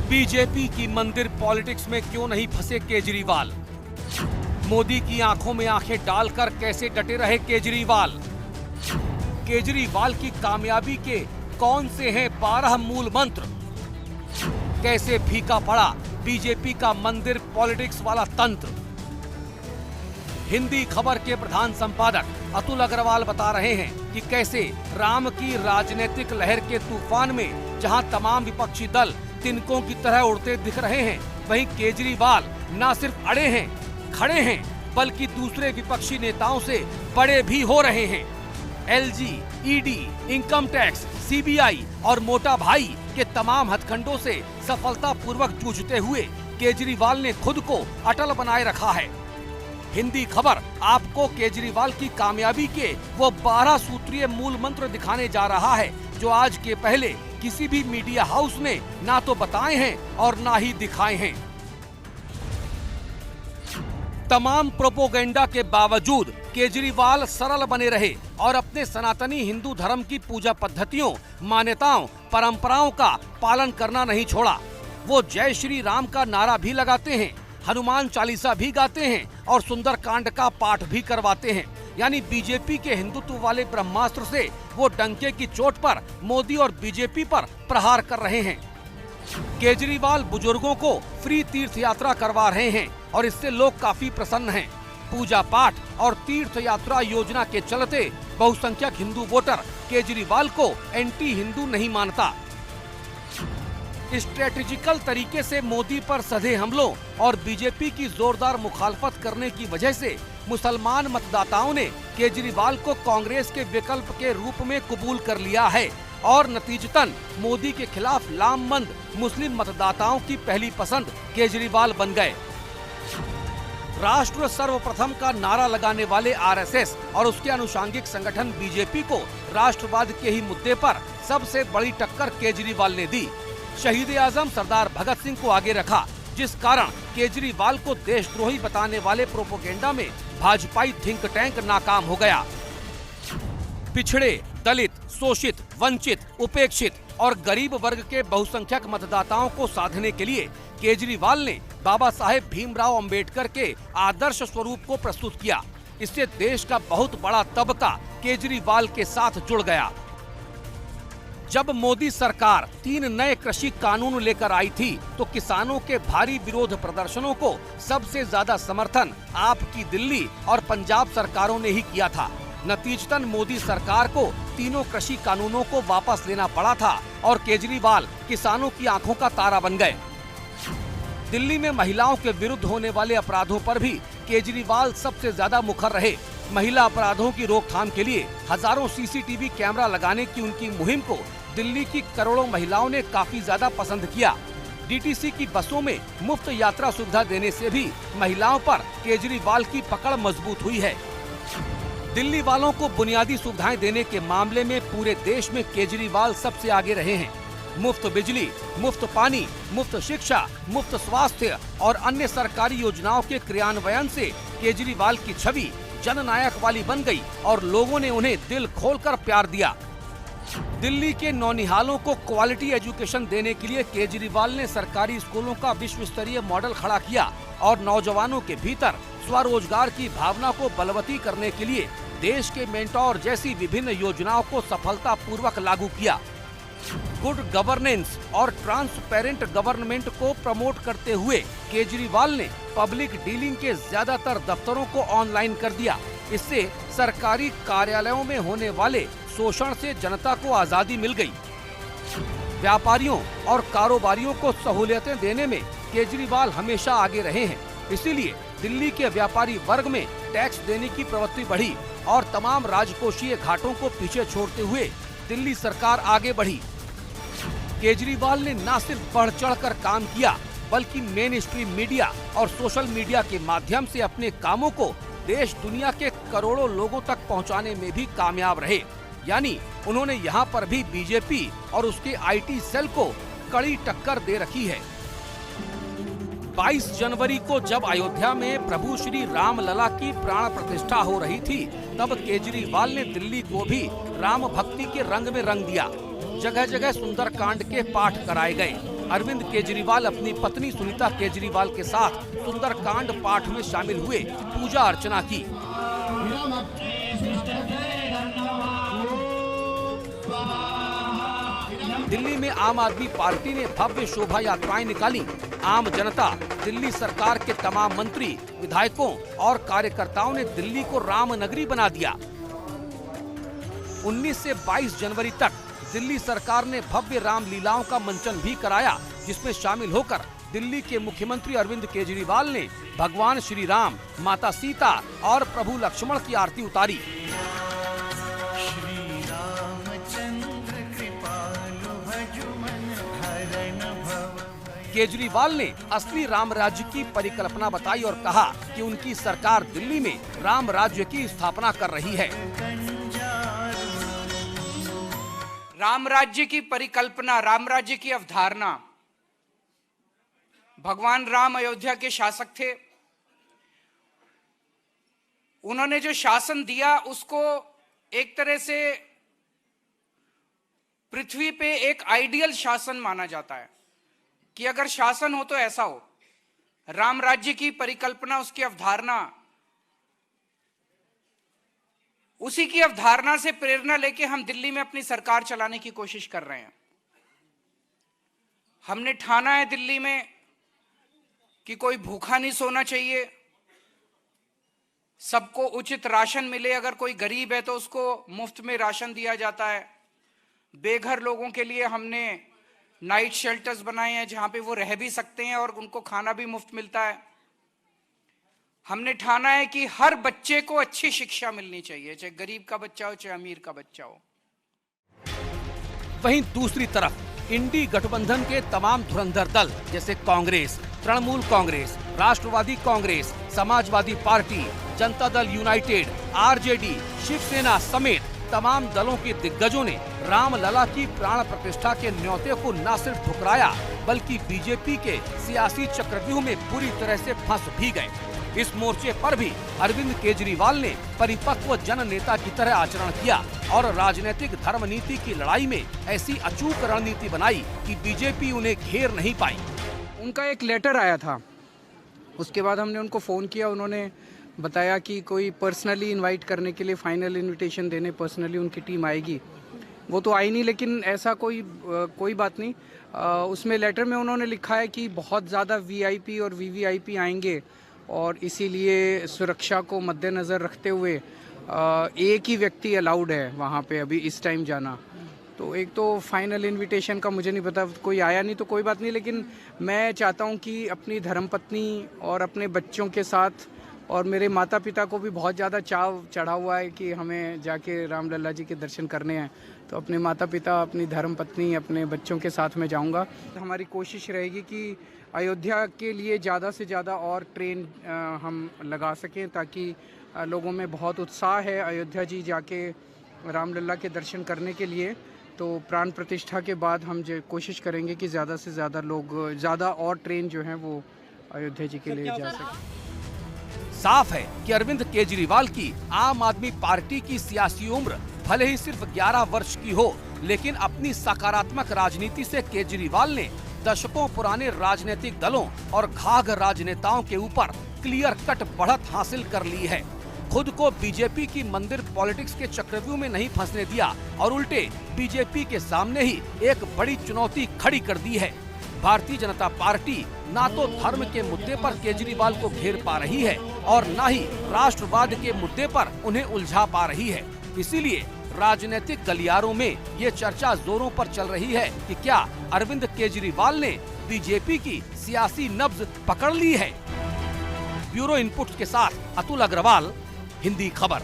BJP की मंदिर politics में क्यों नहीं फंसे केजरीवाल? मोदी की आंखों में आंखें डालकर कैसे डटे रहे केजरीवाल? केजरीवाल की कामयाबी के कौन से हैं 12 मूल मंत्र? कैसे फीका पड़ा बीजेपी का मंदिर पॉलिटिक्स वाला तंत्र? हिंदी खबर के प्रधान संपादक अतुल अग्रवाल बता रहे हैं कि कैसे राम की राजनीतिक लहर के तूफान में जहां तमाम विपक्षी दल तिनकों की तरह उड़ते दिख रहे हैं, वहीं केजरीवाल न सिर्फ अड़े हैं, खड़े हैं, बल्कि दूसरे विपक्षी नेताओं से बड़े भी हो रहे हैं। LG, ED, income tax, CBI और मोटा भाई के तमाम हथकंडों से सफलतापूर्वक जूझते हुए केजरीवाल ने खुद को अटल बनाए रखा है। हिंदी खबर आपको केजरीवाल की कामयाबी के वो 12 सूत्रीय मूल मंत्र दिखाने जा रहा है जो आज के पहले किसी भी मीडिया हाउस ने ना तो बताए हैं और ना ही दिखाए हैं। तमाम प्रोपोगेंडा के बावजूद केजरीवाल सरल बने रहे और अपने सनातनी हिंदू धर्म की पूजा पद्धतियों, मान्यताओं, परंपराओं का पालन करना नहीं छोड़ा। वो जय श्री राम का नारा भी लगाते हैं, हनुमान चालीसा भी गाते हैं और सुंदरकांड का पाठ भी करवाते हैं। यानी बीजेपी के हिंदुत्व वाले ब्रह्मास्त्र से वो डंके की चोट पर मोदी और बीजेपी पर प्रहार कर रहे हैं। केजरीवाल बुजुर्गों को फ्री तीर्थ यात्रा करवा रहे हैं और इससे लोग काफी प्रसन्न हैं। पूजा पाठ और तीर्थ यात्रा योजना के चलते बहुसंख्यक हिंदू वोटर केजरीवाल को एंटी हिंदू नहीं मानता। स्ट्रेटेजिकल तरीके से मोदी पर सधे हमलों और बीजेपी की जोरदार मुखालफत करने की वजह से मुसलमान मतदाताओं ने केजरीवाल को कांग्रेस के विकल्प के रूप में कबूल कर लिया है और नतीजतन मोदी के खिलाफ लामबंद मुस्लिम मतदाताओं की पहली पसंद केजरीवाल बन गए। राष्ट्र सर्वप्रथम का नारा लगाने वाले आरएसएस और उसके अनुषांगिक संगठन बीजेपी को राष्ट्रवाद के ही मुद्दे पर सबसे बड़ी टक्कर केजरीवाल ने दी। शहीद आजम सरदार भगत सिंह को आगे रखा, जिस कारण केजरीवाल को देशद्रोही बताने वाले प्रोपोगेंडा में भाजपाई थिंक टैंक नाकाम हो गया। पिछड़े, दलित, शोषित, वंचित, उपेक्षित और गरीब वर्ग के बहुसंख्यक मतदाताओं को साधने के लिए केजरीवाल ने बाबा साहेब भीमराव अंबेडकर के आदर्श स्वरूप को प्रस्तुत किया। इससे देश का बहुत बड़ा तबका केजरीवाल के साथ जुड़ गया। जब मोदी सरकार 3 नए कृषि कानून लेकर आई थी तो किसानों के भारी विरोध प्रदर्शनों को सबसे ज्यादा समर्थन आपकी दिल्ली और पंजाब सरकारों ने ही किया था। नतीजतन मोदी सरकार को तीनों कृषि कानूनों को वापस लेना पड़ा था और केजरीवाल किसानों की आंखों का तारा बन गए। दिल्ली में महिलाओं के विरुद्ध होने वाले अपराधों पर भी केजरीवाल सबसे ज्यादा मुखर रहे। महिला अपराधों की रोकथाम के लिए हजारों सीसीटीवी कैमरा लगाने की उनकी मुहिम को दिल्ली की करोड़ों महिलाओं ने काफी ज्यादा पसंद किया। डीटीसी की बसों में मुफ्त यात्रा सुविधा देने से भी महिलाओं पर केजरीवाल की पकड़ मजबूत हुई है। दिल्ली वालों को बुनियादी सुविधाएं देने के मामले में पूरे देश में केजरीवाल सबसे आगे रहे हैं। मुफ्त बिजली, मुफ्त पानी, मुफ्त शिक्षा, मुफ्त स्वास्थ्य और अन्य सरकारी योजनाओं के क्रियान्वयन से केजरीवाल की छवि जननायक वाली बन गई और लोगों ने उन्हें दिल खोलकर प्यार दिया। दिल्ली के नौनिहालों को क्वालिटी एजुकेशन देने के लिए केजरीवाल ने सरकारी स्कूलों का विश्व स्तरीय मॉडल खड़ा किया और नौजवानों के भीतर स्वरोजगार की भावना को बलवती करने के लिए देश के मेंटोर जैसी विभिन्न योजनाओं को सफलतापूर्वक लागू किया। गुड गवर्नेंस और ट्रांसपेरेंट गवर्नमेंट को प्रमोट करते हुए केजरीवाल ने पब्लिक डीलिंग के ज्यादातर दफ्तरों को ऑनलाइन कर दिया। इससे सरकारी कार्यालयों में होने वाले शोषण से जनता को आजादी मिल गई। व्यापारियों और कारोबारियों को सहूलियतें देने में केजरीवाल हमेशा आगे रहे हैं। इसीलिए दिल्ली के व्यापारी वर्ग में टैक्स देने की प्रवृत्ति बढ़ी और तमाम राजकोषीय घाटों को पीछे छोड़ते हुए दिल्ली सरकार आगे बढ़ी। केजरीवाल ने न सिर्फ बढ़ चढ़कर काम किया बल्कि मेन स्ट्रीम मीडिया और सोशल मीडिया के माध्यम से अपने कामों को देश दुनिया के करोड़ों लोगों तक पहुंचाने में भी कामयाब रहे। यानी उन्होंने यहां पर भी बीजेपी और उसके आईटी सेल को कड़ी टक्कर दे रखी है। 22 जनवरी को जब अयोध्या में प्रभु श्री राम लला की प्राण प्रतिष्ठा हो रही थी, तब केजरीवाल ने दिल्ली को भी राम भक्ति के रंग में रंग दिया। जगह जगह सुंदरकांड के पाठ कराए गए। अरविंद केजरीवाल अपनी पत्नी सुनीता केजरीवाल के साथ सुंदरकांड पाठ में शामिल हुए, पूजा अर्चना की। दिल्ली में आम आदमी पार्टी ने भव्य शोभा यात्राएं निकाली। आम जनता, दिल्ली सरकार के तमाम मंत्री, विधायकों और कार्यकर्ताओं ने दिल्ली को राम नगरी बना दिया। 19 से 22 जनवरी तक दिल्ली सरकार ने भव्य राम लीलाओं का मंचन भी कराया, जिसमें शामिल होकर दिल्ली के मुख्यमंत्री अरविंद केजरीवाल ने भगवान श्री राम, माता सीता और प्रभु लक्ष्मण की आरती उतारी। केजरीवाल ने असली राम राज्य की परिकल्पना बताई और कहा कि उनकी सरकार दिल्ली में राम राज्य की स्थापना कर रही है। राम राज्य की परिकल्पना, राम राज्य की अवधारणा, भगवान राम अयोध्या के शासक थे। उन्होंने जो शासन दिया उसको एक तरह से पृथ्वी पे एक आइडियल शासन माना जाता है कि अगर शासन हो तो ऐसा हो। राम राज्य की परिकल्पना, उसकी अवधारणा, उसी की अवधारणा से प्रेरणा लेके हम दिल्ली में अपनी सरकार चलाने की कोशिश कर रहे हैं। हमने ठाना है दिल्ली में कि कोई भूखा नहीं सोना चाहिए, सबको उचित राशन मिले। अगर कोई गरीब है तो उसको मुफ्त में राशन दिया जाता है। बेघर लोगों के लिए हमने नाइट शेल्टर्स बनाए हैं जहां पे वो रह भी सकते हैं और उनको खाना भी मुफ्त मिलता है। हमने ठाना है कि हर बच्चे को अच्छी शिक्षा मिलनी चाहिए, चाहे गरीब का बच्चा हो चाहे अमीर का बच्चा हो। वहीं दूसरी तरफ इंडी गठबंधन के तमाम धुरंधर दल जैसे कांग्रेस, तृणमूल कांग्रेस, राष्ट्रवादी Congress, Samajwadi party, Janata Dal United, RJD, Shiv Sena समेत तमाम दलों के दिग्गजों ने रामलला की प्राण प्रतिष्ठा के न्योते को न सिर्फ ठुकराया बल्कि बीजेपी के सियासी चक्रव्यूह में पूरी तरह से फंस भी गए। इस मोर्चे पर भी अरविंद केजरीवाल ने परिपक्व जन नेता की तरह आचरण किया और राजनीतिक धर्म नीति की लड़ाई में ऐसी अचूक रणनीति बनाई कि बीजेपी उन्हें घेर नहीं पाई। उनका एक लेटर आया था, उसके बाद हमने उनको फ़ोन किया। उन्होंने बताया कि कोई पर्सनली इनवाइट करने के लिए, फाइनल इनविटेशन देने पर्सनली उनकी टीम आएगी। वो तो आई नहीं, लेकिन ऐसा कोई बात नहीं। उसमें लेटर में उन्होंने लिखा है कि बहुत ज़्यादा वीआईपी और वीवीआईपी आएंगे और इसीलिए सुरक्षा को मद्देनज़र रखते हुए एक ही व्यक्ति अलाउड है वहाँ पे अभी इस टाइम जाना। तो एक तो फाइनल इनविटेशन का मुझे नहीं पता, कोई आया नहीं तो कोई बात नहीं, लेकिन मैं चाहता हूँ कि अपनी धर्मपत्नी और अपने बच्चों के साथ, और मेरे माता पिता को भी बहुत ज़्यादा चाव चढ़ा हुआ है कि हमें जाके रामलला जी के दर्शन करने हैं, तो अपने माता पिता, अपनी धर्मपत्नी, अपने बच्चों के साथ में जाऊंगा। हमारी कोशिश रहेगी कि अयोध्या के लिए ज़्यादा से ज़्यादा और ट्रेन हम लगा सकें, ताकि लोगों में बहुत उत्साह है अयोध्या जी जाके रामलला के दर्शन करने के लिए। तो प्राण प्रतिष्ठा के बाद हम कोशिश करेंगे कि ज़्यादा से ज़्यादा लोग, ज़्यादा और ट्रेन जो हैं वो अयोध्या जी के लिए जा सकें। साफ है कि अरविंद केजरीवाल की आम आदमी पार्टी की सियासी उम्र भले ही सिर्फ 11 वर्ष की हो, लेकिन अपनी सकारात्मक राजनीति से केजरीवाल ने दशकों पुराने राजनीतिक दलों और घाघ राजनेताओं के ऊपर क्लियर कट बढ़त हासिल कर ली है। खुद को बीजेपी की मंदिर पॉलिटिक्स के चक्रव्यूह में नहीं फंसने दिया और उल्टे बीजेपी के सामने ही एक बड़ी चुनौती खड़ी कर दी है। भारतीय जनता पार्टी ना तो धर्म के मुद्दे पर केजरीवाल को घेर पा रही है और न ही राष्ट्रवाद के मुद्दे पर उन्हें उलझा पा रही है। इसीलिए राजनीतिक गलियारों में ये चर्चा जोरों पर चल रही है कि क्या अरविंद केजरीवाल ने बीजेपी की सियासी नब्ज पकड़ ली है। ब्यूरो इनपुट के साथ अतुल अग्रवाल, हिंदी खबर।